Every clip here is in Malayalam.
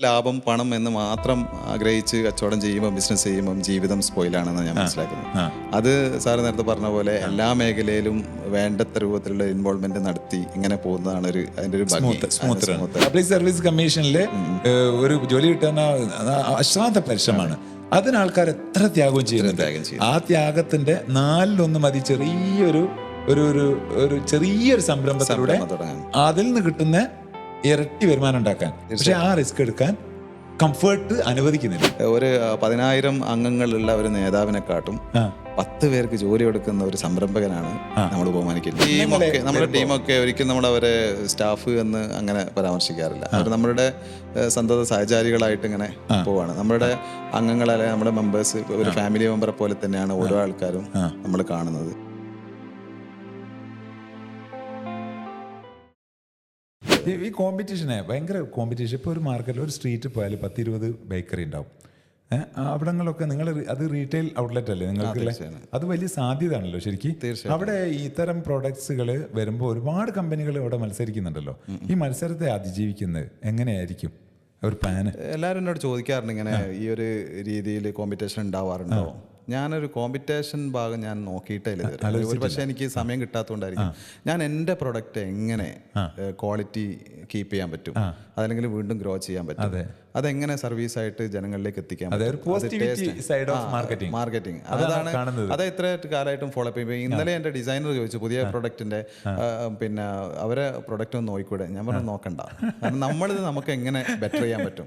ലാഭം പണം എന്ന് മാത്രം ആഗ്രഹിച്ച് കച്ചവടം ചെയ്യുമ്പോൾ ബിസിനസ് ചെയ്യുമ്പം ജീവിതം സ്പോയിലാണെന്ന് ഞാൻ മനസ്സിലാക്കുന്നത്. അത് സാറ് നേരത്തെ പറഞ്ഞ പോലെ എല്ലാ മേഖലയിലും വേണ്ടത്ര രൂപത്തിലുള്ള ഇൻവോൾവ്മെന്റ് നടത്തി ഇങ്ങനെ പോകുന്നതാണ് അതിന്റെ ഒരു പബ്ലിക് സർവീസ് കമ്മീഷനിലെ ഒരു ജോലി കിട്ടാൻ അശ്രാന്ത പരിശ്രമമാണ്. അതിന് ആൾക്കാർ എത്ര ത്യാഗവും ചെയ്യുന്നുണ്ട്. ആ ത്യാഗത്തിന്റെ 1/4 മതി ചെറിയൊരു ചെറിയൊരു സംരംഭത്തിലൂടെ അതിൽ നിന്ന് കിട്ടുന്ന ഇരട്ടി വരുമാനം ഉണ്ടാക്കാൻ. പക്ഷെ ആ റിസ്ക് എടുക്കാൻ കംഫർട്ട് അനുവദിക്കുന്നില്ല. ഒരു 10,000 അംഗങ്ങളുള്ള ഒരു നേതാവിനെക്കാട്ടും 10 പേർക്ക് ജോലി കൊടുക്കുന്ന ഒരു സംരംഭകനാണ് നമ്മൾ ബഹുമാനിക്കുന്നത്. നമ്മുടെ ടീമൊക്കെ ഒരിക്കലും നമ്മളവരെ സ്റ്റാഫ് എന്ന് അങ്ങനെ പരാമർശിക്കാറില്ല. അവർ നമ്മളുടെ സന്തത സഹചാരികളായിട്ട് ഇങ്ങനെ പോവാണ്. നമ്മുടെ അംഗങ്ങളെ, നമ്മുടെ മെമ്പേഴ്സ് ഒരു ഫാമിലി മെമ്പറെ പോലെ തന്നെയാണ് ഓരോ ആൾക്കാരും നമ്മൾ കാണുന്നത്. ഈ കോമ്പറ്റീഷനെ ഭയങ്കര കോമ്പറ്റീഷൻ. ഇപ്പോൾ ഒരു മാർക്കറ്റിൽ ഒരു സ്ട്രീറ്റിൽ പോയാൽ 10-20 ബേക്കറി ഉണ്ടാവും. അവിടങ്ങളൊക്കെ നിങ്ങൾ അത് റീറ്റെയിൽ ഔട്ട്ലെറ്റ് അല്ലേ നിങ്ങൾക്ക്? അത് വലിയ സാധ്യത ആണല്ലോ ശരിക്കും. അവിടെ ഇത്തരം പ്രോഡക്ട്സുകൾ വരുമ്പോൾ ഒരുപാട് കമ്പനികൾ അവിടെ മത്സരിക്കുന്നുണ്ടല്ലോ. ഈ മത്സരത്തെ അതിജീവിക്കുന്നത് എങ്ങനെയായിരിക്കും ഒരു പ്ലാന്? എല്ലാവരും എന്നോട് ചോദിക്കാറുണ്ട് ഇങ്ങനെ ഈ ഒരു രീതിയിൽ കോമ്പറ്റീഷൻ ഉണ്ടാവാറുണ്ടോ. ഞാനൊരു കോമ്പറ്റീഷൻ ഭാഗം ഞാൻ നോക്കിയിട്ടേ ഇല്ല. ഒരു പക്ഷേ എനിക്ക് സമയം കിട്ടാത്തതുകൊണ്ടായിരിക്കും. ഞാൻ എൻ്റെ പ്രൊഡക്റ്റ് എങ്ങനെ ക്വാളിറ്റി കീപ്പ് ചെയ്യാൻ പറ്റും, അതല്ലെങ്കിൽ വീണ്ടും ഗ്രോ ചെയ്യാൻ പറ്റും, അതെങ്ങനെ സർവീസായിട്ട് ജനങ്ങളിലേക്ക് എത്തിക്കാൻ മാർക്കറ്റിംഗ് അത് ഇത്ര കാലമായിട്ടും ഫോളോ അപ്പ് ചെയ്യും. ഇന്നലെ എൻ്റെ ഡിസൈനർ ചോദിച്ചു പുതിയ പ്രൊഡക്റ്റിൻ്റെ പിന്നെ അവരെ പ്രൊഡക്റ്റ് ഒന്ന് നോക്കിക്കൂടെ. ഞാൻ പറഞ്ഞു നോക്കണ്ട, കാരണം നമ്മളിത് നമുക്ക് എങ്ങനെ ബെറ്റർ ചെയ്യാൻ പറ്റും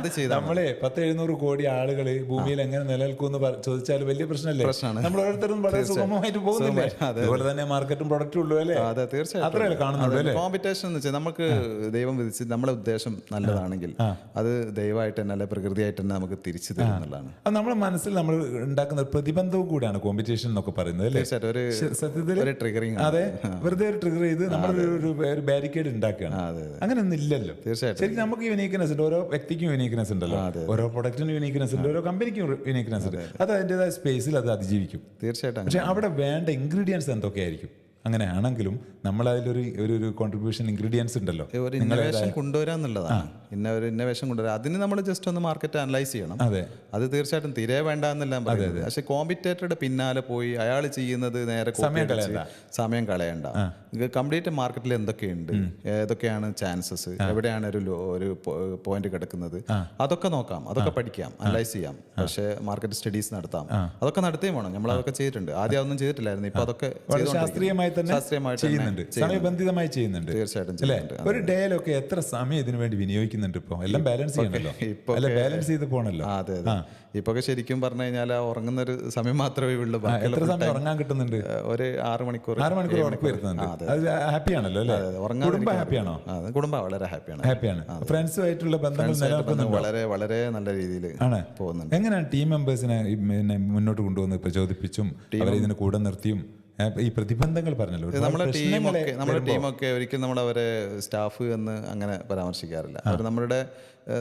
അത് ചെയ്താൽ. നമ്മളെ 10-700 കോടി ആളുകൾ ഭൂമിയിൽ എങ്ങനെ നിലനിൽക്കുമെന്ന് ചോദിച്ചാൽ വലിയ പ്രശ്നമല്ലേ? നമ്മൾ ഓരോരുത്തരും വളരെ സുഗമമായിട്ട് പോകുന്നില്ലേ? അതുപോലെ തന്നെ മാർക്കറ്റും പ്രൊഡക്റ്റും ഉള്ളൂ അല്ലേ? അതെ, തീർച്ചയായും കാണുന്നുണ്ട്. കോമ്പറ്റീഷൻ എന്ന് വെച്ചാൽ നമുക്ക് ദൈവം വിധിച്ച് നമ്മുടെ ഉദ്ദേശം നല്ലതാണെങ്കിൽ അത് ദൈവമായിട്ട് തന്നെ അല്ലെ പ്രകൃതിയായിട്ട് തന്നെ നമുക്ക് തിരിച്ചു തരും എന്നുള്ളതാണ്. അത് നമ്മുടെ മനസ്സിൽ നമ്മൾ ഉണ്ടാക്കുന്ന പ്രതിബന്ധവും കൂടിയാണ് കോമ്പറ്റീഷൻ എന്നൊക്കെ പറയുന്നത് അല്ലേ? സത്യത്തിൽ ട്രിഗറിങ്. അതെ, വെറുതെ ഒരു ട്രിഗർ ചെയ്ത് നമ്മൾ ഒരു ബാരിക്കേഡ് ഉണ്ടാക്കുകയാണ്. അങ്ങനെ ഒന്നും ഇല്ലല്ലോ. തീർച്ചയായിട്ടും ശരിക്കും നമുക്ക് യൂണീക്നെസ് ഉണ്ട്. ഓരോ വ്യക്തിക്കും യൂണീക്നെസ് ഉണ്ടല്ലോ, ഓരോ പ്രൊഡക്റ്റിനും യൂണീക്നെസ് ഉണ്ട്, ഓരോ കമ്പനിക്കും യൂണീക്നെസ് ഉണ്ട്. അത് അതിൻ്റെതായ സ്പേസിൽ അത് അതിജീവിക്കും. തീർച്ചയായിട്ടും. പക്ഷെ അവിടെ വേണ്ട ഇൻഗ്രീഡിയൻസ് എന്തൊക്കെയായിരിക്കും? അങ്ങനെയാണെങ്കിലും നമ്മൾ അതിലൊരു കോൺട്രിബ്യൂഷൻ ഇൻഗ്രീഡിയൻസ് ഉണ്ടല്ലോ, ഒരു ഇന്നോവേഷൻ കൊണ്ടുവരാന്നുള്ളതാണ്. ഇന്നോവേഷൻ കൊണ്ടുവരാം. അതിന് നമ്മൾ ജസ്റ്റ് ഒന്ന് മാർക്കറ്റ് അനലൈസ് ചെയ്യണം. അതെ, അത് തീർച്ചയായിട്ടും തീരെ വേണ്ട എന്നെല്ലാം പറയുന്നത്. പക്ഷെ കോമ്പറ്റേറ്ററുടെ പിന്നാലെ പോയി അയാൾ ചെയ്യുന്നത് നേരെ സമയം കളയണ്ട. കംപ്ലീറ്റ് മാർക്കറ്റിൽ എന്തൊക്കെയുണ്ട്, ഏതൊക്കെയാണ് ചാൻസസ്, എവിടെയാണ് ഒരു പോയിന്റ് കിടക്കുന്നത്, അതൊക്കെ നോക്കാം, അതൊക്കെ പഠിക്കാം, അനലൈസ് ചെയ്യാം. പക്ഷേ മാർക്കറ്റ് സ്റ്റഡീസ് നടത്താം. അതൊക്കെ നടത്തുകയും വേണം. നമ്മൾ അതൊക്കെ ചെയ്തിട്ടുണ്ട്. ആദ്യം അതൊന്നും ചെയ്തിട്ടില്ലായിരുന്നു. ഇപ്പൊ അതൊക്കെ ശാസ്ത്രീയമായി ചെയ്യുന്നുണ്ട്, സമയബന്ധിതമായി ചെയ്യുന്നുണ്ട്. തീർച്ചയായിട്ടും. ഒരു ഡേയിലൊക്കെ എത്ര സമയം ഇതിനു വേണ്ടി വിനിയോഗിക്കുന്നുണ്ട്? ഇപ്പൊ എല്ലാം ബാലൻസ് ചെയ്യണല്ലോ, ബാലൻസ് ചെയ്ത് പോകണല്ലോ. അതെ, ഇപ്പൊ ശരിക്കും പറഞ്ഞു കഴിഞ്ഞാൽ ഉറങ്ങുന്ന ഒരു സമയം മാത്രമേ ഉള്ളൂ. എത്ര സമയം ഉറങ്ങാൻ കിട്ടുന്നുണ്ട്? ഒരു 6 മണിക്കൂർ ഉറപ്പ് വരുന്നുണ്ട്. അത് ഹാപ്പിയാണല്ലോ അല്ലേ? കുടുംബം ഹാപ്പിയാണോ? കുടുംബം വളരെ ഹാപ്പിയാണ്. ഫ്രണ്ട്സുമായിട്ടുള്ള ബന്ധങ്ങൾ നിലനിൽക്കുന്നുണ്ട്. വളരെ വളരെ നല്ല രീതിയിൽ ആണ് പോകുന്നുണ്ട്. എങ്ങനെയാണ് ടീം മെമ്പേഴ്സിനെ മുന്നോട്ട് കൊണ്ടുവന്ന് പ്രചോദിപ്പിച്ചും അവരെ ഇതിന് കൂടെ നിർത്തിയും ഈ പ്രതിബന്ധങ്ങൾ പറഞ്ഞല്ലോ? നമ്മുടെ ടീമൊക്കെ ഒരിക്കലും നമ്മളവരെ സ്റ്റാഫ് എന്ന് അങ്ങനെ പരാമർശിക്കാറില്ല. അവർ നമ്മളുടെ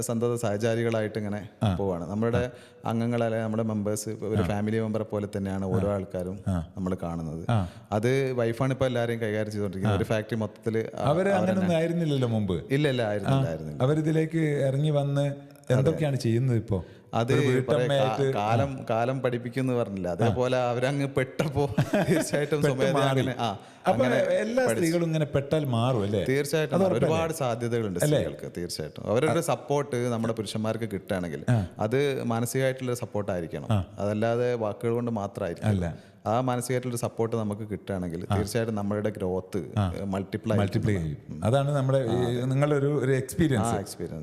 സന്തത സഹചാരികളായിട്ട് ഇങ്ങനെ പോവാണ്. നമ്മുടെ അംഗങ്ങളെ, നമ്മുടെ മെമ്പേഴ്സ് ഒരു ഫാമിലി മെമ്പറെ പോലെ തന്നെയാണ് ഓരോ ആൾക്കാരും നമ്മൾ കാണുന്നത്. അത് വൈഫാണ് ഇപ്പൊ എല്ലാവരെയും കൈകാര്യം ചെയ്തുകൊണ്ടിരിക്കുന്നത്. ഒരു ഫാക്ടറി മൊത്തത്തിൽ അവര് അങ്ങനെയൊന്നും ആയിരുന്നില്ലല്ലോ മുമ്പ്. ഇല്ല, ആയിരുന്നില്ല. അവരിതിലേക്ക് ഇറങ്ങി വന്ന് എന്തൊക്കെയാണ് ചെയ്യുന്നത് ഇപ്പോ? അത് കാലം പഠിപ്പിക്കുന്നു പറഞ്ഞില്ല, അതേപോലെ അവരങ്ങ് പെട്ടപ്പോ തീർച്ചയായിട്ടും എല്ലാ സ്ത്രീകളും ഇങ്ങനെ പെട്ടാൽ മാറും അല്ലേ? തീർച്ചയായിട്ടും ഒരുപാട് സാധ്യതകളുണ്ട് സ്ത്രീകൾക്ക്. തീർച്ചയായിട്ടും അവരുടെ സപ്പോർട്ട് നമ്മുടെ പുരുഷന്മാർക്ക് കിട്ടുകയാണെങ്കിൽ അത് മാനസികമായിട്ടുള്ള സപ്പോർട്ടായിരിക്കണം, അതല്ലാതെ വാക്കുകൾ കൊണ്ട് മാത്രമായിരിക്കില്ല. ആ മാനസികമായിട്ടുള്ള സപ്പോർട്ട് നമുക്ക് കിട്ടുകയാണെങ്കിൽ തീർച്ചയായിട്ടും നമ്മളുടെ ഗ്രോത്ത് മൾട്ടിപ്ലൈ ചെയ്യും. അതാണ് നമ്മുടെ നിങ്ങളുടെ ഒരു എക്സ്പീരിയൻസ്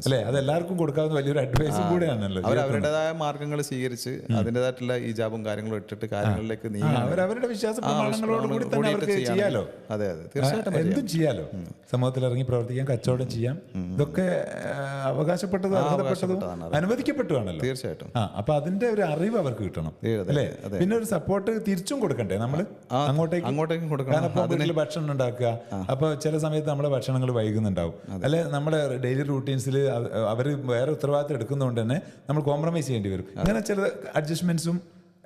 അല്ലേ? അത് എല്ലാവർക്കും കൊടുക്കാവുന്ന വലിയൊരു അഡ്വൈസും കൂടെയാണല്ലോ. അവരുടേതായ മാർഗങ്ങൾ സ്വീകരിച്ച് അതിൻ്റെതായിട്ടുള്ള ഈജാബും കാര്യങ്ങളും ഇട്ടിട്ട് കാര്യങ്ങളിലേക്ക് അവരുടെ വിശ്വാസ പ്രമാണങ്ങളോടുകൂടി തന്നെ അവർക്ക് ചെയ്യാലോ. അതെ, തീർച്ചയായിട്ടും എന്തും ചെയ്യാലോ. സമൂഹത്തിൽ ഇറങ്ങി പ്രവർത്തിക്കാം, കച്ചവടം ചെയ്യാം. ഇതൊക്കെ അവകാശപ്പെട്ടതും അർഹതപ്പെട്ടതും അനുവദിക്കപ്പെട്ടുവാണല്ലോ. തീർച്ചയായിട്ടും. അപ്പൊ അതിന്റെ ഒരു അറിവ് അവർക്ക് കിട്ടണം അല്ലേ? പിന്നെ ഒരു സപ്പോർട്ട് തിരിച്ചും കൊടുക്കണ്ടേ നമ്മൾ അങ്ങോട്ടേക്കും കൊടുക്കണം. വീട്ടിൽ ഭക്ഷണം ഉണ്ടാക്കുക, അപ്പൊ ചില സമയത്ത് നമ്മുടെ ഭക്ഷണങ്ങൾ വൈകുന്നുണ്ടാവും, അല്ലെ നമ്മുടെ ഡെയിലി റൂട്ടീൻസിൽ അവർ വേറെ ഉത്തരവാദിത്തം എടുക്കുന്നതുകൊണ്ട് തന്നെ നമ്മൾ കോംപ്രമൈസ് ചെയ്യേണ്ടി വരും. അങ്ങനെ ചില അഡ്ജസ്റ്റ്മെന്റ്സും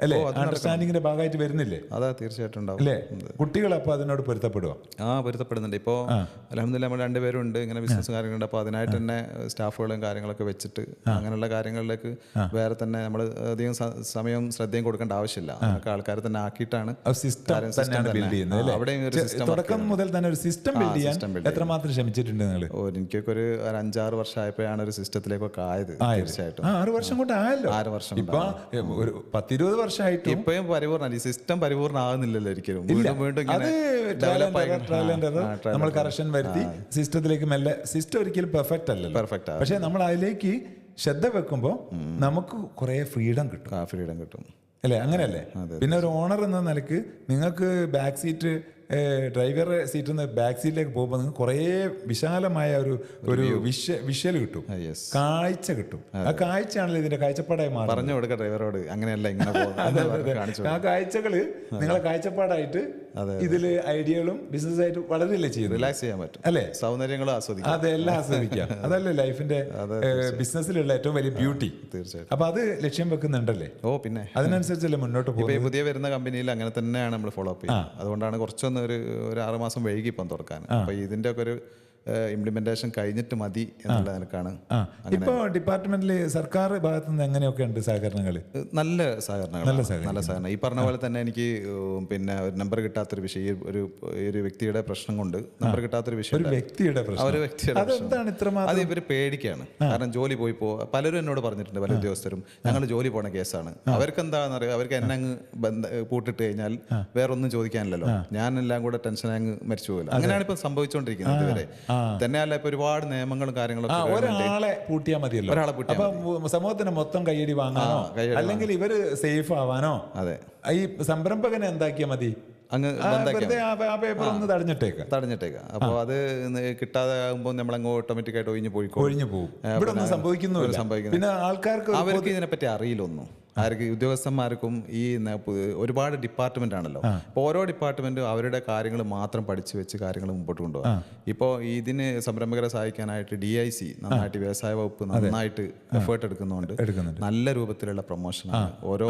അല്ലേ? അണ്ടർസ്റ്റാൻഡിങ്ങിന്റെ ഭാഗമായിട്ട് വരുന്നില്ലേ? അതാ തീർച്ചയായിട്ടും ഉണ്ടാവും അല്ലേ? കുട്ടികൾ അപ്പോൾ അതിനോട് പൊരുത്തപ്പെടുക? പൊരുത്തപ്പെടുന്നുണ്ട്. ഇപ്പോൾ അൽഹംദുലില്ലാ നമ്മൾ രണ്ടുപേരും ഉണ്ട് ഇങ്ങനെ ബിസിനസ് കാര്യങ്ങളുണ്ട്. അപ്പോൾ അതിനായിട്ട് തന്നെ സ്റ്റാഫുകളും കാര്യങ്ങളൊക്കെ വെച്ചിട്ട് അങ്ങനെയുള്ള കാര്യങ്ങളിലേക്ക് വേറെ തന്നെ നമ്മൾ അധികം സമയം ശ്രദ്ധയും കൊടുക്കേണ്ട ആവശ്യമില്ല. അതൊക്കെ ആൾക്കാരെ തന്നെ ആക്കിയിട്ടാണ് തുടക്കം മുതൽ തന്നെ ഒരു സിസ്റ്റം ബിൽഡ് ചെയ്യാൻ എത്രമാത്രം ശ്രമിച്ചിട്ടുണ്ട് നിങ്ങൾ? എനിക്കൊക്കെ ഒരു 5-6 വർഷമായപ്പോഴാണ് ഒരു സിസ്റ്റത്തിലേക്കൊക്കെ ആയത്. തീർച്ചയായിട്ടും 6 വർഷം കൊണ്ട് ആയല്ലോ. 6 വർഷം ഇപ്പൊ ഒരു 10-20 വർഷമായിട്ട് ഇപ്പോഴും പരിപൂർണ്ണ ഈ സിസ്റ്റം പരിപൂർണ്ണ ആകുന്നില്ലല്ലോ ഒരിക്കലും. വീണ്ടും അത് നമ്മൾ കറക്ഷൻ വരുത്തി സിസ്റ്റത്തിലേക്ക് മെല്ലെ. സിസ്റ്റം ഒരിക്കലും പെർഫെക്റ്റ് അല്ലല്ലോ, പെർഫെക്റ്റ്. പക്ഷെ നമ്മൾ അതിലേക്ക് ശ്രദ്ധ വെക്കുമ്പോൾ നമുക്ക് കുറെ ഫ്രീഡം കിട്ടും അല്ലേ? അങ്ങനെയല്ലേ? പിന്നെ ഒരു ഓണർ എന്ന നിലക്ക് നിങ്ങൾക്ക് ബാക്ക് സീറ്റ്, ഡ്രൈവർ സീറ്റിൽ നിന്ന് ബാക്ക് സീറ്റിലേക്ക് പോകുമ്പോൾ നിങ്ങൾക്ക് കുറേ വിശാലമായ ഒരു വിഷ്വൽ കിട്ടും, കാഴ്ച കിട്ടും. ആ കാഴ്ചയാണല്ലോ ഇതിന്റെ കാഴ്ചപ്പാടായി മാറും. പറഞ്ഞു കൊടുക്കുക ഡ്രൈവറോട്, അങ്ങനെയല്ല ഇങ്ങനെ ആ കാഴ്ചകള് നിങ്ങളെ കാഴ്ചപ്പാടായിട്ട് ഇതില് ഐഡിയകളും ബിസിനസ്സായിട്ട് വളരെയല്ലേ ചെയ്യുന്നത്. റിലാക്സ് ചെയ്യാൻ പറ്റും അല്ലേ? സൗന്ദര്യങ്ങളും ആസ്വദിക്കാം. അതെല്ലാം ആസ്വദിക്കാം. അതല്ലേ ലൈഫിന്റെ ബിസിനസ്സിലുള്ള ഏറ്റവും വലിയ ബ്യൂട്ടി. തീർച്ചയായിട്ടും. അപ്പൊ അത് ലക്ഷ്യം വെക്കുന്നുണ്ടല്ലേ? പിന്നെ അതിനനുസരിച്ചല്ലേ മുന്നോട്ട് പോകും. പുതിയ വരുന്ന കമ്പനിയിൽ അങ്ങനെ തന്നെയാണ് നമ്മൾ ഫോളോ അപ്പ് ചെയ്യുന്നത്. അതുകൊണ്ടാണ് കുറച്ചൊന്ന് ഒരു 6 മാസം വൈകി ഇപ്പം തുറക്കാൻ. അപ്പൊ ഇതിന്റെ ഒക്കെ ഒരു ഇംപ്ലിമെന്റേഷൻ കഴിഞ്ഞിട്ട് മതി എന്നുള്ള നിലക്കാണ്. ഇപ്പൊ ഡിപ്പാർട്ട്മെന്റിൽ സർക്കാർ ഭാഗത്തു നിന്ന് എങ്ങനെയൊക്കെ ഉണ്ട് സഹകരണങ്ങൾ? നല്ല സഹകരണം. ഈ പറഞ്ഞ പോലെ തന്നെ എനിക്ക് പിന്നെ ഒരു നമ്പർ കിട്ടാത്തൊരു വിഷയം, ഒരു വ്യക്തിയുടെ പ്രശ്നം കൊണ്ട് നമ്പർ കിട്ടാത്തൊരു വിഷയം. ഒരു വ്യക്തിയുടെ അത് ഇവര് പേടിക്കാണ്. കാരണം ജോലി പോയി പലരും എന്നോട് പറഞ്ഞിട്ടുണ്ട്, പല ഉദ്യോഗസ്ഥരും ഞങ്ങൾ ജോലി പോണ കേസാണ്. അവർക്ക് എന്താണെന്നറിയാം, അവർക്ക് എന്നെ അങ്ങ് പൂട്ടിട്ട് കഴിഞ്ഞാൽ വേറൊന്നും ചോദിക്കാനില്ലല്ലോ, ഞാനെല്ലാം കൂടെ ടെൻഷൻ അങ്ങ് മരിച്ചു പോകില്ല. അങ്ങനെയാണ് ഇപ്പൊ സംഭവിച്ചുകൊണ്ടിരിക്കുന്നത് ഇതുവരെ. തന്നെയല്ല ഇപ്പൊ ഒരുപാട് നിയമങ്ങളും കാര്യങ്ങളൊക്കെ. ഒരാളെ പൂട്ടിയാൽ മതിയല്ലോ, അപ്പൊ സമൂഹത്തിന് മൊത്തം കയ്യടി വാങ്ങാനോ അല്ലെങ്കിൽ ഇവര് സേഫ് ആവാനോ ഈ സംരംഭകനെ എന്താക്കിയാൽ മതി, പേപ്പർ ഒന്ന് തടഞ്ഞിട്ടേക്കാം. അപ്പൊ അത് കിട്ടാതെ ആകുമ്പോൾ നമ്മളങ്ങ് ഓട്ടോമാറ്റിക് ആയിട്ട് ഒഴിഞ്ഞു പോകും. ഇവിടെ ഒന്നും സംഭവിക്കുന്നില്ല. പിന്നെ ആൾക്കാർക്ക് അവർക്ക് ഇതിനെപ്പറ്റി അറിയില്ലൊന്നും. ആർക്ക് ഉദ്യോഗസ്ഥന്മാർക്കും ഈ ഒരുപാട് ഡിപ്പാർട്ട്മെന്റ് ആണല്ലോ. അപ്പോൾ ഓരോ ഡിപ്പാർട്ട്മെന്റും അവരുടെ കാര്യങ്ങൾ മാത്രം പഠിച്ചു വെച്ച് കാര്യങ്ങൾ മുമ്പോട്ട് കൊണ്ടുപോകാം. ഇപ്പോൾ ഇതിന് സംരംഭകരെ സഹായിക്കാനായിട്ട് DIC നന്നായിട്ട്, വ്യവസായ വകുപ്പ് നന്നായിട്ട് എഫേർട്ട് എടുക്കുന്നുണ്ട്. നല്ല രൂപത്തിലുള്ള പ്രൊമോഷനാണ് ഓരോ.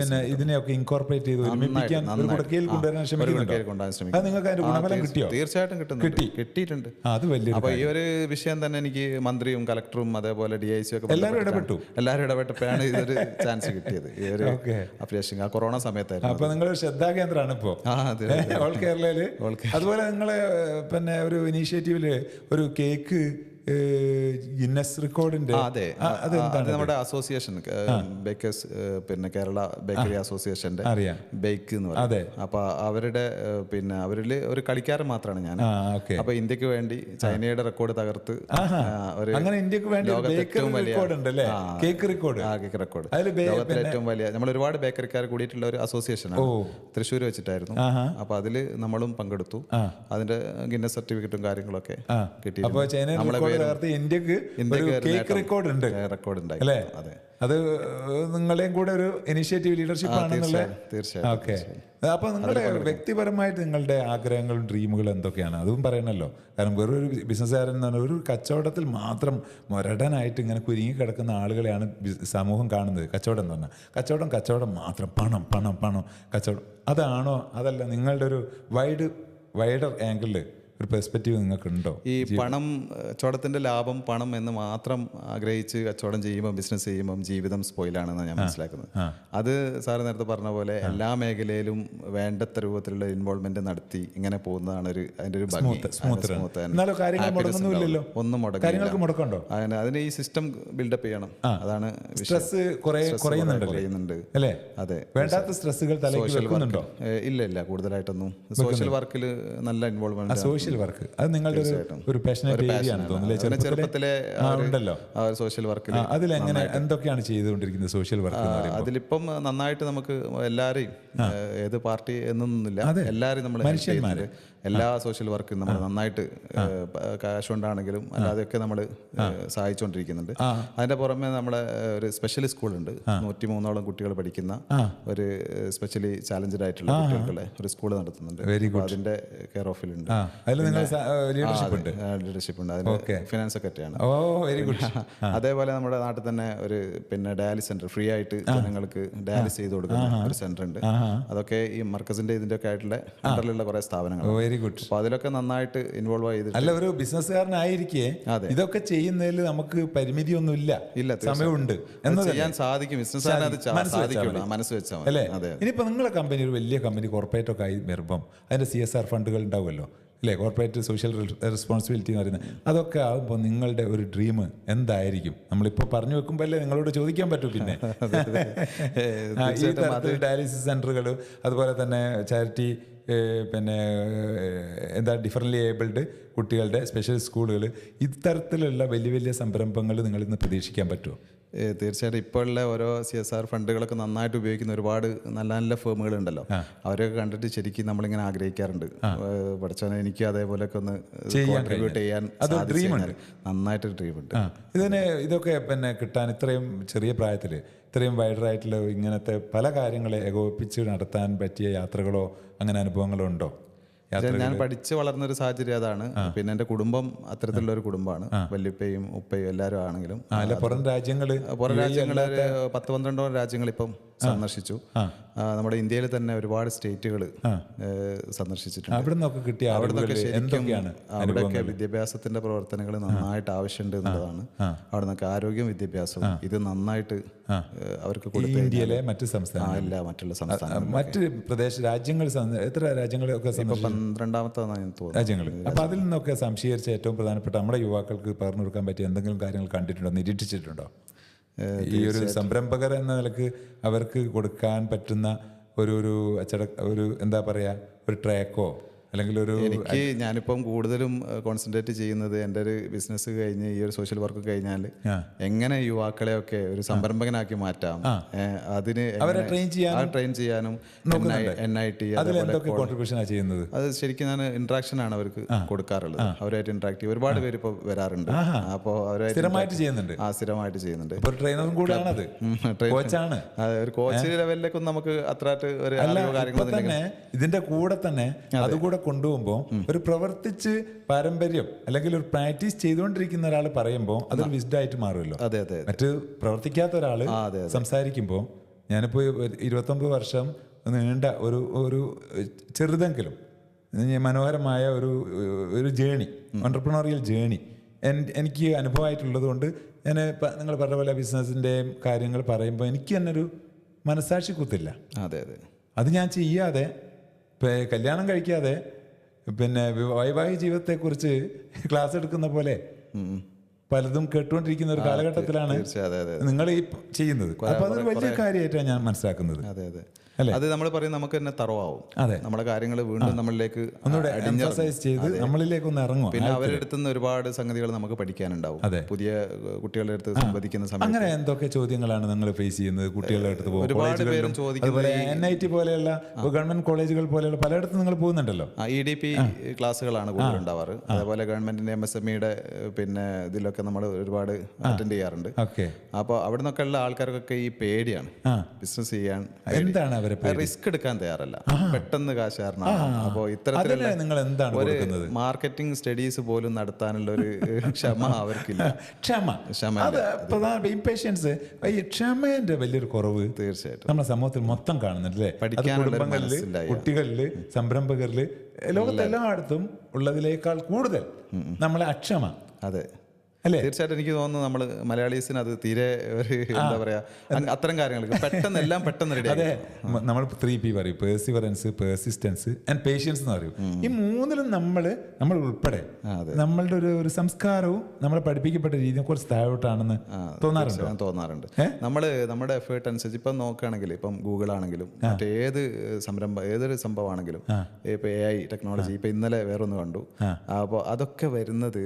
പിന്നെ ഇതിനെയൊക്കെ ഇൻകോർപ്പറേറ്റ് ചെയ്ത് കൊണ്ടുവരാൻ ശ്രമിക്കും. തീർച്ചയായിട്ടും കിട്ടിയിട്ടുണ്ട്. അപ്പൊ ഈ ഒരു വിഷയം തന്നെ എനിക്ക് മന്ത്രിയും കളക്ടറും അതേപോലെ DIC ഒക്കെ എല്ലാവരും ഇടപെട്ടപ്പോഴാണ് ഇതൊരു ചാൻസ് കിട്ടിയത്. ഈ ഒരു അപ്രിയേഷൻ ആ കൊറോണ സമയത്തായിരുന്നു. അപ്പൊ നിങ്ങളൊരു ശ്രദ്ധാകേന്ദ്രമാണ് ഇപ്പോ ഓൾ കേരളയില്. അതുപോലെ നിങ്ങളെ പിന്നെ ഒരു ഇനീഷ്യേറ്റീവില് ഒരു കേക്ക് ഗിന്നസ് റെക്കോർഡിന്റെ അത് നമ്മുടെ അസോസിയേഷൻ ബേക്കേഴ്സ്, പിന്നെ കേരള ബേക്കറി അസോസിയേഷന്റെ ബേക്ക് എന്ന് പറയും. അപ്പൊ അവരുടെ പിന്നെ അവരില് ഒരു കളിക്കാരൻ മാത്രമാണ് ഞാൻ. അപ്പൊ ഇന്ത്യക്ക് വേണ്ടി ചൈനയുടെ റെക്കോർഡ് തകർത്ത് ലോകത്തിലെ ഏറ്റവും വലിയ കേക്ക് റെക്കോർഡ്, ലോകത്തിലെ ഏറ്റവും വലിയ, നമ്മൾ ഒരുപാട് ബേക്കറിക്കാർ കൂടിയിട്ടുള്ള ഒരു അസോസിയേഷനാണ്. തൃശ്ശൂർ വെച്ചിട്ടായിരുന്നു. അപ്പൊ അതില് നമ്മളും പങ്കെടുത്തു. അതിന്റെ ഗിന്നസ് സർട്ടിഫിക്കറ്റും കാര്യങ്ങളൊക്കെ കിട്ടി. ഇന്ത്യക്ക് കേക്ക് റെക്കോർഡ് ഉണ്ട് അല്ലേ? അത് നിങ്ങളുടെയും കൂടെ ഒരു ഇനിഷ്യേറ്റീവ് ലീഡർഷിപ്പ് ആണെന്നുള്ള. ഓക്കെ. അപ്പൊ നിങ്ങളുടെ വ്യക്തിപരമായിട്ട് നിങ്ങളുടെ ആഗ്രഹങ്ങളും ഡ്രീമുകളും എന്തൊക്കെയാണ് അതും പറയണല്ലോ. കാരണം വേറൊരു ബിസിനസ്സുകാരൻ എന്ന് പറഞ്ഞാൽ ഒരു കച്ചവടത്തിൽ മാത്രം മുരടനായിട്ട് ഇങ്ങനെ കുരുങ്ങി കിടക്കുന്ന ആളുകളെയാണ് സമൂഹം കാണുന്നത്. കച്ചവടം എന്ന് പറഞ്ഞാൽ കച്ചവടം മാത്രം, പണം പണം പണം കച്ചവടം. അതാണോ അതല്ല നിങ്ങളുടെ ഒരു വൈഡർ ആംഗിളിൽ ഒരു പെർസ്പെക്റ്റീവ് നിങ്ങൾക്കുണ്ടോ? ഈ കച്ചവടത്തിന്റെ ലാഭം, പണം എന്ന് മാത്രം ആഗ്രഹിച്ച് കച്ചവടം ചെയ്യുമ്പോൾ, ബിസിനസ് ചെയ്യുമ്പോൾ ജീവിതം സ്പോയിലാണെന്ന് ഞാൻ മനസ്സിലാക്കുന്നത്. അത് സാറ് നേരത്തെ പറഞ്ഞ പോലെ എല്ലാ മേഖലയിലും വേണ്ടത്ര രൂപത്തിലുള്ള ഇൻവോൾവ്മെന്റ് നടത്തി ഇങ്ങനെ പോകുന്നതാണ് അതിന്റെ ഒരു ഭംഗി. ഒന്നും മുടങ്ങുന്നുണ്ടോ? അതിന് ഈ സിസ്റ്റം ബിൽഡപ്പ് ചെയ്യണം. അതാണ് സ്ട്രെസ് കുറയുന്നുണ്ട് അല്ലേ? അതെ. വേണ്ടാത്ത സ്ട്രെസ്സുകൾ ഇല്ല കൂടുതലായിട്ടൊന്നും. സോഷ്യൽ വർക്കിൽ നല്ല ഇൻവോൾവ്മെന്റ്. വർക്ക് അത് നിങ്ങളുടെ ഒരു പാഷനേറ്റ് ഏരിയ ആണ് തോന്നുന്നില്ലേ? ചെറുപ്പത്തിലെ ഉണ്ടല്ലോ സോഷ്യൽ വർക്ക്. അതിലെങ്ങനെ എന്തൊക്കെയാണ് ചെയ്തുകൊണ്ടിരിക്കുന്നത് സോഷ്യൽ വർക്ക്? അതിലിപ്പം നന്നായിട്ട് നമുക്ക് എല്ലാവരെയും, ഏത് പാർട്ടി എന്നൊന്നുമില്ല, എല്ലാവരും നമ്മൾ എല്ലാ സോഷ്യൽ വർക്കും നമ്മൾ നന്നായിട്ട് കാശ് കൊണ്ടാണെങ്കിലും അല്ലാതെയൊക്കെ നമ്മൾ സഹായിച്ചുകൊണ്ടിരിക്കുന്നുണ്ട്. അതിന്റെ പുറമെ നമ്മളെ ഒരു സ്പെഷ്യൽ സ്കൂളുണ്ട്. 103ഓളം കുട്ടികൾ പഠിക്കുന്ന ഒരു സ്പെഷ്യലി ചാലഞ്ചഡ് ആയിട്ടുള്ള കുട്ടികൾക്കുള്ള ഒരു സ്കൂൾ നടത്തുന്നുണ്ട്. അതിന്റെ കെയർ ഓഫിലുണ്ട്. അതിൽ നിങ്ങൾ ലീഡർഷിപ്പ് ഉണ്ട്. ലീഡർഷിപ്പ് ഉണ്ട്, അതിൽ ഫിനാൻസ് സെക്രട്ടറിയാണ്. ഓ വെരി ഗുഡ്. അതേപോലെ നമ്മുടെ നാട്ടിൽ തന്നെ ഒരു പിന്നെ ഡയാലിസ് സെന്റർ ഫ്രീ ആയിട്ട് ജനങ്ങൾക്ക് ഡയാലിസ് ചെയ്ത് കൊടുക്കുന്ന ഒരു സെന്റർ ഉണ്ട്. അതൊക്കെ ഈ മർക്കസിന്റെ ഇതിന്റെ ഒക്കെ ആയിട്ടുള്ള അണ്ടറിലുള്ള കുറെ സ്ഥാപനങ്ങൾ. Very good. അപ്പൊ അതിലൊക്കെ നന്നായിട്ട് ഇൻവോൾവ് ചെയ്ത്. അല്ല, ഒരു ബിസിനസ്സുകാരനായിരിക്കെ ഇതൊക്കെ ചെയ്യുന്നതിൽ നമുക്ക് പരിമിതിയൊന്നുമില്ല, സമയമുണ്ട് എന്ന് ചെയ്യാൻ സാധിക്കും. ബിസിനസ്സുകാരന് സാധിക്കുള്ളൂ, മനസ്സ് വെച്ചാൽ അല്ലേ. ഇനിയിപ്പോ നിങ്ങളെ കമ്പനി ഒരു വലിയ കമ്പനി കോർപ്പറേറ്റ് ഒക്കെ ആയി വരുമ്പം അതിന്റെ CSR ഫണ്ടുകൾ ഉണ്ടാവുമല്ലോ അല്ലേ, കോർപ്പറേറ്റ് സോഷ്യൽ റെസ്പോൺസിബിലിറ്റി എന്ന് പറയുന്നത്. അതൊക്കെ ആകുമ്പോൾ നിങ്ങളുടെ ഒരു ഡ്രീം എന്തായിരിക്കും? നമ്മളിപ്പോൾ പറഞ്ഞു വെക്കുമ്പോൾ അല്ലേ നിങ്ങളോട് ചോദിക്കാൻ പറ്റൂ. പിന്നെ ഈ തരത്തിൽ ഡയാലിസിസ് സെൻ്ററുകൾ, അതുപോലെ തന്നെ ചാരിറ്റി, പിന്നെ ഡിഫറൻ്റ്ലി ഏബിൾഡ് കുട്ടികളുടെ സ്പെഷ്യൽ സ്കൂളുകൾ, ഇത്തരത്തിലുള്ള വലിയ വലിയ സംരംഭങ്ങൾ നിങ്ങളിൽ നിന്ന് പ്രതീക്ഷിക്കാൻ പറ്റുമോ? തീർച്ചയായിട്ടും ഇപ്പോഴുള്ള ഓരോ CSR ഫണ്ടുകളൊക്കെ നന്നായിട്ട് ഉപയോഗിക്കുന്ന ഒരുപാട് നല്ല നല്ല ഫേമുകൾ ഉണ്ടല്ലോ. അവരൊക്കെ കണ്ടിട്ട് ശരിക്കും നമ്മളിങ്ങനെ ആഗ്രഹിക്കാറുണ്ട്, പഠിച്ചോനെ എനിക്ക് അതേപോലെയൊക്കെ ഒന്ന് കോൺട്രിബ്യൂട്ട് ചെയ്യാൻ നന്നായിട്ട് ഡ്രീം ഉണ്ട്. ഇതൊക്കെ പിന്നെ കിട്ടാൻ ഇത്രയും ചെറിയ പ്രായത്തിൽ ഇത്രയും വൈഡറായിട്ടുള്ള ഇങ്ങനത്തെ പല കാര്യങ്ങളെ ഏകോപിപ്പിച്ച് നടത്താൻ പറ്റിയ യാത്രകളോ അങ്ങനെ അനുഭവങ്ങളോ ഉണ്ടോ? ഞാൻ പഠിച്ച് വളർന്നൊരു സാഹചര്യം അതാണ്. പിന്നെ എൻ്റെ കുടുംബം അത്തരത്തിലുള്ള ഒരു കുടുംബമാണ്. വല്യപ്പയും ഉപ്പയും എല്ലാവരും ആണെങ്കിലും പുറം രാജ്യങ്ങള് 10-12 രാജ്യങ്ങൾ ഇപ്പം സന്ദർശിച്ചു. നമ്മുടെ ഇന്ത്യയിൽ തന്നെ ഒരുപാട് സ്റ്റേറ്റുകൾ സന്ദർശിച്ചിട്ടുണ്ട്. അവിടെയൊക്കെ വിദ്യാഭ്യാസത്തിന്റെ പ്രവർത്തനങ്ങൾ നന്നായിട്ട് ആവശ്യമുണ്ട് എന്നുള്ളതാണ്. അവിടെ നിന്നൊക്കെ ആരോഗ്യം, വിദ്യാഭ്യാസവും ഇത് നന്നായിട്ട് അവർക്ക് കൊടുത്തു. ഇന്ത്യയിലെ മറ്റ് സംസ്ഥാനങ്ങൾ അല്ല, മറ്റുള്ള സംസ്ഥാനങ്ങൾ, മറ്റ് പ്രദേശ രാജ്യങ്ങൾ, എത്ര രാജ്യങ്ങളൊക്കെ 12ാമത്തെ രാജ്യങ്ങൾ. അപ്പൊ അതിൽ നിന്നൊക്കെ സംശീകരിച്ച ഏറ്റവും പ്രധാനപ്പെട്ട നമ്മുടെ യുവാക്കൾക്ക് പറഞ്ഞു കൊടുക്കാൻ പറ്റിയ എന്തെങ്കിലും കാര്യങ്ങൾ കണ്ടിട്ടുണ്ടോ, നിരീക്ഷിച്ചിട്ടുണ്ടോ? ഈ ഒരു സംരംഭകർ എന്ന നിലക്ക് അവർക്ക് കൊടുക്കാൻ പറ്റുന്ന ഒരു എന്താ പറയാ, ഒരു ട്രാക്കോ അല്ലെങ്കിൽ എനിക്ക് ഞാനിപ്പം കൂടുതലും കോൺസെൻട്രേറ്റ് ചെയ്യുന്നത് എൻ്റെ ഒരു ബിസിനസ് കഴിഞ്ഞ് ഈ ഒരു സോഷ്യൽ വർക്ക് കഴിഞ്ഞാൽ എങ്ങനെ യുവാക്കളെയൊക്കെ ഒരു സംരംഭകനാക്കി മാറ്റാം, അതിന് അവരെ ട്രെയിൻ ചെയ്യാനും NIT ചെയ്യുന്നത്. അത് ശരിക്കും ഞാൻ ഇന്ററാക്ഷൻ ആണ് അവർക്ക് കൊടുക്കാറുള്ളത്. അവരായിട്ട് ഇന്ററാക്ട് ചെയ്യും. ഒരുപാട് പേര് ഇപ്പോൾ വരാറുണ്ട്. അപ്പോൾ അവരായിട്ട് സ്ഥിരമായിട്ട് ചെയ്യുന്നുണ്ട്. ഒരു കോച്ച് ലെവലിലേക്ക് നമുക്ക് അത്രയായിട്ട് ഒരു കാര്യങ്ങളൊന്നും ഇതിന്റെ കൂടെ തന്നെ അതുകൂടെ കൊണ്ടുപോകുമ്പോൾ ഒരു പ്രവർത്തിച്ച് പാരമ്പര്യം അല്ലെങ്കിൽ ഒരു പ്രാക്ടീസ് ചെയ്തുകൊണ്ടിരിക്കുന്ന ഒരാൾ പറയുമ്പോൾ അതൊരു വിസ്ഡായിട്ട് മാറുമല്ലോ. മറ്റ് പ്രവർത്തിക്കാത്ത ഒരാൾ സംസാരിക്കുമ്പോൾ, ഞാനിപ്പോൾ 29 വർഷം നീണ്ട ഒരു ചെറുതെങ്കിലും മനോഹരമായ ഒരു ജേണി, ഓൺട്രപ്രണോറിയൽ ജേണി എനിക്ക് അനുഭവമായിട്ടുള്ളത് കൊണ്ട് ഞാൻ നിങ്ങൾ പറഞ്ഞ പോലെ ബിസിനസിൻ്റെ കാര്യങ്ങൾ പറയുമ്പോൾ എനിക്ക് തന്നെ ഒരു മനസാക്ഷി കുത്തില്ല. അത് ഞാൻ ചെയ്യാതെ, കല്യാണം കഴിക്കാതെ, പിന്നെ വൈവാഹിക ജീവിതത്തെക്കുറിച്ച് ക്ലാസ് എടുക്കുന്ന പോലെ പലതും കേട്ടുകൊണ്ടിരിക്കുന്ന ഒരു കാലഘട്ടത്തിലാണ് നിങ്ങൾ ഈ ചെയ്യുന്നത്. അപ്പൊ അതൊരു വലിയ കാര്യമായിട്ടാണ് ഞാൻ മനസ്സിലാക്കുന്നത്. അത് നമ്മൾ പറയും നമുക്ക് തന്നെ തറവാവും. നമ്മുടെ കാര്യങ്ങൾ വീണ്ടും നമ്മളിലേക്ക് ചെയ്ത് നമ്മളിലേക്ക് ഒന്ന് ഇറങ്ങും. പിന്നെ അവരുടെ അടുത്ത് നിന്ന് ഒരുപാട് സംഗതികൾ നമുക്ക് പഠിക്കാനുണ്ടാവും. പുതിയ കുട്ടികളുടെ അടുത്ത് സംവദിക്കുന്ന സമയത്ത് അങ്ങനെ എന്തൊക്കെ ചോദ്യങ്ങളാണ് നിങ്ങൾ ഫേസ് ചെയ്യുന്നത്? കുട്ടികളുടെ അടുത്ത് ഒരുപാട് പേരും ചോദിക്കുന്നത് NIT പോലെയുള്ള ഗവൺമെന്റ് കോളേജുകൾ പോലെയുള്ള പലയിടത്തും നിങ്ങൾ പോകുന്നുണ്ടല്ലോ. EDP ക്ലാസ്സുകളാണ് കൂടുതൽ ഉണ്ടാവാറ്. അതേപോലെ ഗവൺമെന്റിന്റെ MSME പിന്നെ ഇതിലൊക്കെ നമ്മൾ ഒരുപാട് അറ്റൻഡ് ചെയ്യാറുണ്ട്. അപ്പോൾ അവിടെ നിന്നൊക്കെ ഉള്ള ആൾക്കാർക്കൊക്കെ ഈ പേടിയാണ് ബിസിനസ് ചെയ്യാൻ. എന്താണ് റിസ്ക് എടുക്കാൻ തയ്യാറല്ല, പെട്ടെന്ന് കാശ് കാരണമാണ്. അപ്പോൾ ഇത്തരത്തിലുള്ള നിങ്ങൾ എന്താണ് ഒരു മാർക്കറ്റിംഗ് സ്റ്റഡീസ് പോലും നടത്താനുള്ള ഒരു ക്ഷമ അവർക്കില്ല. ക്ഷമേന്റെ വലിയൊരു കുറവ് തീർച്ചയായിട്ടും നമ്മുടെ സമൂഹത്തിൽ മൊത്തം കാണുന്നുണ്ടല്ലേ. കുടുംബങ്ങളില്, കുട്ടികളില്, സംരംഭകരില്, ലോകത്തെല്ലായിടത്തും ഉള്ളതിനേക്കാൾ കൂടുതൽ നമ്മളെ അക്ഷമ. തീർച്ചയായിട്ടും എനിക്ക് തോന്നുന്നു നമ്മൾ മലയാളീസിന് അത് തീരെ ഒരു എന്താ പറയാ, അത്തരം കാര്യങ്ങൾക്ക് പെട്ടെന്ന് റെഡി. നമ്മൾ 3P പറയും, പെർസിവറൻസ്, പെർസിസ്റ്റൻസ് ആൻഡ് പേഷ്യൻസ് എന്ന് പറയും. ഈ മൂന്നിലും നമ്മൾ ഉൾപ്പെടെ നമ്മളുടെ ഒരു സംസ്കാരവും നമ്മളെ പഠിപ്പിക്കപ്പെട്ട രീതിയും കുറച്ച് താഴോട്ടാണെന്ന് തോന്നാറുണ്ട്. നമ്മുടെ എഫേർട്ട് അനുസരിച്ച് ഇപ്പം നോക്കുകയാണെങ്കിൽ, ഇപ്പം ഗൂഗിൾ ആണെങ്കിലും ഏതൊരു സംഭവമാണെങ്കിലും, ഇപ്പൊ AI ടെക്നോളജി, ഇപ്പൊ ഇന്നലെ വേറൊന്ന് കണ്ടു. അപ്പോൾ അതൊക്കെ വരുന്നത്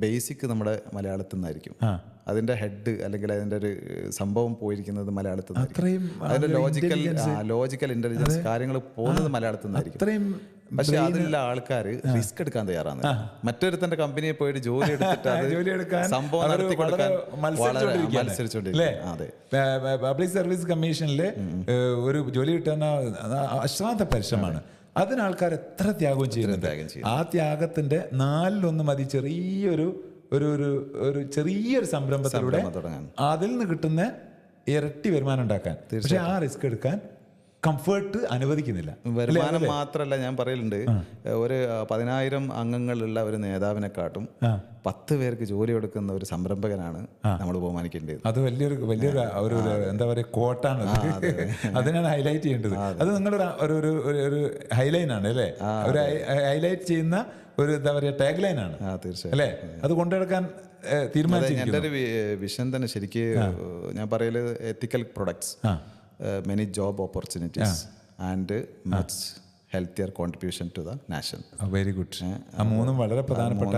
ബേസിക് നമ്മുടെ മലയാളത്തിൽ നിന്നായിരിക്കും. അതിന്റെ ഹെഡ് അല്ലെങ്കിൽ അതിന്റെ ഒരു സംഭവം പോയിരിക്കുന്നത് മലയാളത്തിൽ നിന്നായിരിക്കും. അതിന്റെ ലോജിക്കൽ ഇന്റലിജൻസ് കാര്യങ്ങൾ പോകുന്നത് മലയാളത്തിൽ നിന്നായിരിക്കും. പക്ഷെ അതിലുള്ള ആൾക്കാർ റിസ്ക് എടുക്കാൻ തയ്യാറാണ്. മറ്റൊരുത്തന്റെ കമ്പനിയെ പോയിട്ട് ജോലി എടുത്തിട്ട് സംഭവം നടത്തി കൊടുക്കാൻ മത്സരിച്ചോണ്ടിരിക്കും. പബ്ലിക് സർവീസ് കമ്മീഷനിൽ ഒരു ജോലി കിട്ടാൻ അശ്രാന്ത പരിശ്രമമാണ്. അതിന് ആൾക്കാർ എത്ര ത്യാഗവും ചെയ്യുന്നുണ്ട്. ആ ത്യാഗത്തിന്റെ 1/4 മതി ചെറിയൊരു ഒരു ചെറിയൊരു സംരംഭത്തിലൂടെ അതിൽ നിന്ന് കിട്ടുന്ന ഇരട്ടി വരുമാനം ഉണ്ടാക്കാൻ. പക്ഷെ ആ റിസ്ക് എടുക്കാൻ കംഫേർട്ട് അനുവദിക്കുന്നില്ല. വരുമാനം മാത്രമല്ല, ഞാൻ പറയലുണ്ട്, ഒരു 10,000 അംഗങ്ങളുള്ള ഒരു നേതാവിനെക്കാട്ടും 10 പേർക്ക് ജോലി കൊടുക്കുന്ന ഒരു സംരംഭകനാണ് നമ്മൾ ബഹുമാനിക്കേണ്ടത്. അത് വലിയൊരു എന്താ പറയുക കോട്ടാണ്. അതിനാണ് ഹൈലൈറ്റ് ചെയ്യേണ്ടത്. അത് നിങ്ങളുടെ ഒരു ഹൈലൈൻ ആണ് അല്ലേ, ഒരു ഹൈലൈറ്റ് ചെയ്യുന്ന ഒരു എന്താ പറയുക ടാഗ് ലൈൻ ആണ്. തീർച്ചയായും അല്ലേ, അത് കൊണ്ടെടുക്കാൻ തീരുമാനിച്ചു. എൻ്റെ ഒരു വിഷൻ തന്നെ ശരിക്ക് ഞാൻ പറയല് എത്തിക്കൽ products, many job opportunities and much healthier contribution to the nation. Very good. ആ മൂന്നും വളരെ പ്രധാനപ്പെട്ട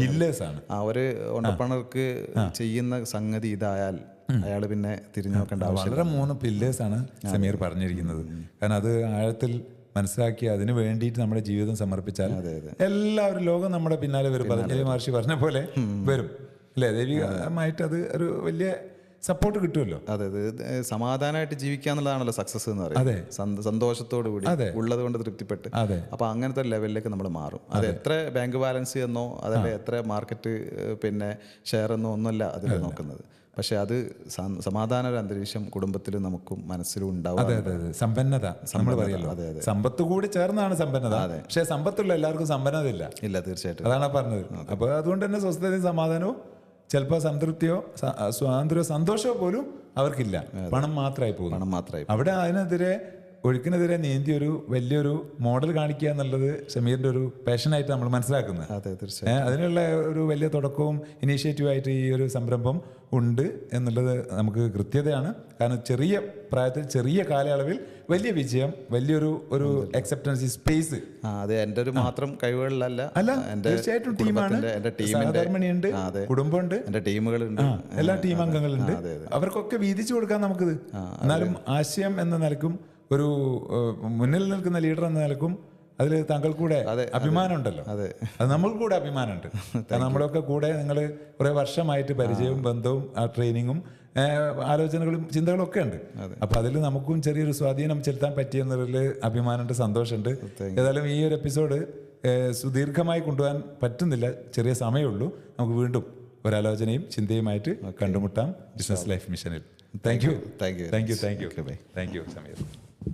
പില്ലേഴ്സ് ആണ്. ഒരു ഓണ്ടർപ്രണർക്ക് ചെയ്യുന്ന സംഗതി ഇതായാൽ അയാൾ പിന്നെ തിരിഞ്ഞു നോക്കേണ്ട ആവശ്യം. വളരെ 3 പില്ലേഴ്സ് ആണ് സമീർ പറഞ്ഞിരിക്കുന്നത്. കാരണം അത് ആഴത്തിൽ മനസ്സിലാക്കി അതിന് വേണ്ടിയിട്ട് നമ്മുടെ ജീവിതം സമർപ്പിച്ചാൽ എല്ലാവരും ലോകം നമ്മുടെ പിന്നാലെ വരും. പതഞ്ജലി മഹർഷി പറഞ്ഞ പോലെ വരും അല്ലേ. ദൈവികമായിട്ട് അത് ഒരു വലിയ സപ്പോർട്ട് കിട്ടുമല്ലോ. അതെ, സമാധാനമായിട്ട് ജീവിക്കുക എന്നുള്ളതാണല്ലോ സക്സസ് എന്ന് പറയുന്നത്. സന്തോഷത്തോടു കൂടി ഉള്ളത് കൊണ്ട് തൃപ്തിപ്പെട്ട്. അപ്പൊ അങ്ങനത്തെ ഒരു ലെവലിലേക്ക് നമ്മൾ മാറും. അത് എത്ര ബാങ്ക് ബാലൻസ് എന്നോ അതല്ല എത്ര മാർക്കറ്റ് പിന്നെ ഷെയർ എന്നോ ഒന്നുമല്ല അതിൽ നോക്കുന്നത്. പക്ഷെ അത് സമാധാന ഒരു അന്തരീക്ഷം കുടുംബത്തിലും നമുക്കും മനസ്സിലും ഉണ്ടാവും. സമ്പന്നത നമ്മൾ പറയല്ലോ, സമ്പത്ത് കൂടി ചേർന്നാണ് സമ്പന്നത. പക്ഷെ സമ്പത്തുള്ള എല്ലാവർക്കും സമ്പന്നത ഇല്ല. തീർച്ചയായിട്ടും അതാണ് പറഞ്ഞത്. അപ്പൊ അതുകൊണ്ട് തന്നെ സ്വസ്ഥതയും സമാധാനവും ചിലപ്പോൾ സംതൃപ്തിയോ സ്വാതന്ത്ര്യമോ സന്തോഷമോ പോലും അവർക്കില്ല. പണം മാത്രമായി പോകും. അവിടെ അതിനെതിരെ ഒഴുക്കിനെതിരെ നീന്തി ഒരു വലിയൊരു മോഡൽ കാണിക്കുക എന്നുള്ളത് ഷമീറിന്റെ ഒരു പാഷനായിട്ട് നമ്മൾ മനസ്സിലാക്കുന്നത്. അതിനുള്ള ഒരു വലിയ തുടക്കവും ഇനീഷ്യേറ്റീവായിട്ട് ഈ ഒരു സംരംഭം ഉണ്ട് എന്നുള്ളത് നമുക്ക് കൃത്യതയാണ്. കാരണം ചെറിയ പ്രായത്തിൽ ചെറിയ കാലയളവിൽ വലിയ വിജയം, വലിയൊരു അക്സെപ്റ്റൻസ് സ്പേസ്. അതെ, എൻ്റെ ഒരു മാത്രം കഴിവുകളിലല്ല, തീർച്ചയായിട്ടും ടീമാണ്, സഹധർമ്മിണിയുണ്ട്, കുടുംബമുണ്ട്, എൻ്റെ ടീമുകളുണ്ട്, എല്ലാ ടീം അംഗങ്ങളുണ്ട്. അവർക്കൊക്കെ വീതിച്ചു കൊടുക്കാൻ നമുക്കിത്. എന്നാലും ആശയം എന്ന നിലക്കും ഒരു മുന്നിൽ നിൽക്കുന്ന ലീഡർ എന്ന നിലക്കും അതിൽ താങ്കൾ കൂടെ അഭിമാനം ഉണ്ടല്ലോ. അത് നമ്മൾക്ക് കൂടെ അഭിമാനമുണ്ട്. കാരണം നമ്മളൊക്കെ കൂടെ നിങ്ങൾ കുറേ വർഷമായിട്ട് പരിചയവും ബന്ധവും ആ ട്രെയിനിങ്ങും ആലോചനകളും ചിന്തകളും ഒക്കെ ഉണ്ട്. അപ്പൊ അതിൽ നമുക്കും ചെറിയൊരു സ്വാധീനം ചെലുത്താൻ പറ്റിയെന്നതിൽ അഭിമാനമുണ്ട്, സന്തോഷമുണ്ട്. ഏതായാലും ഈ ഒരു എപ്പിസോഡ് സുദീർഘമായി കൊണ്ടുപോകാൻ പറ്റുന്നില്ല, ചെറിയ സമയമുള്ളൂ. നമുക്ക് വീണ്ടും ഒരാലോചനയും ചിന്തയുമായിട്ട് കണ്ടുമുട്ടാം ബിസിനസ് ലൈഫ് മിഷനിൽ. Thank you Sameer.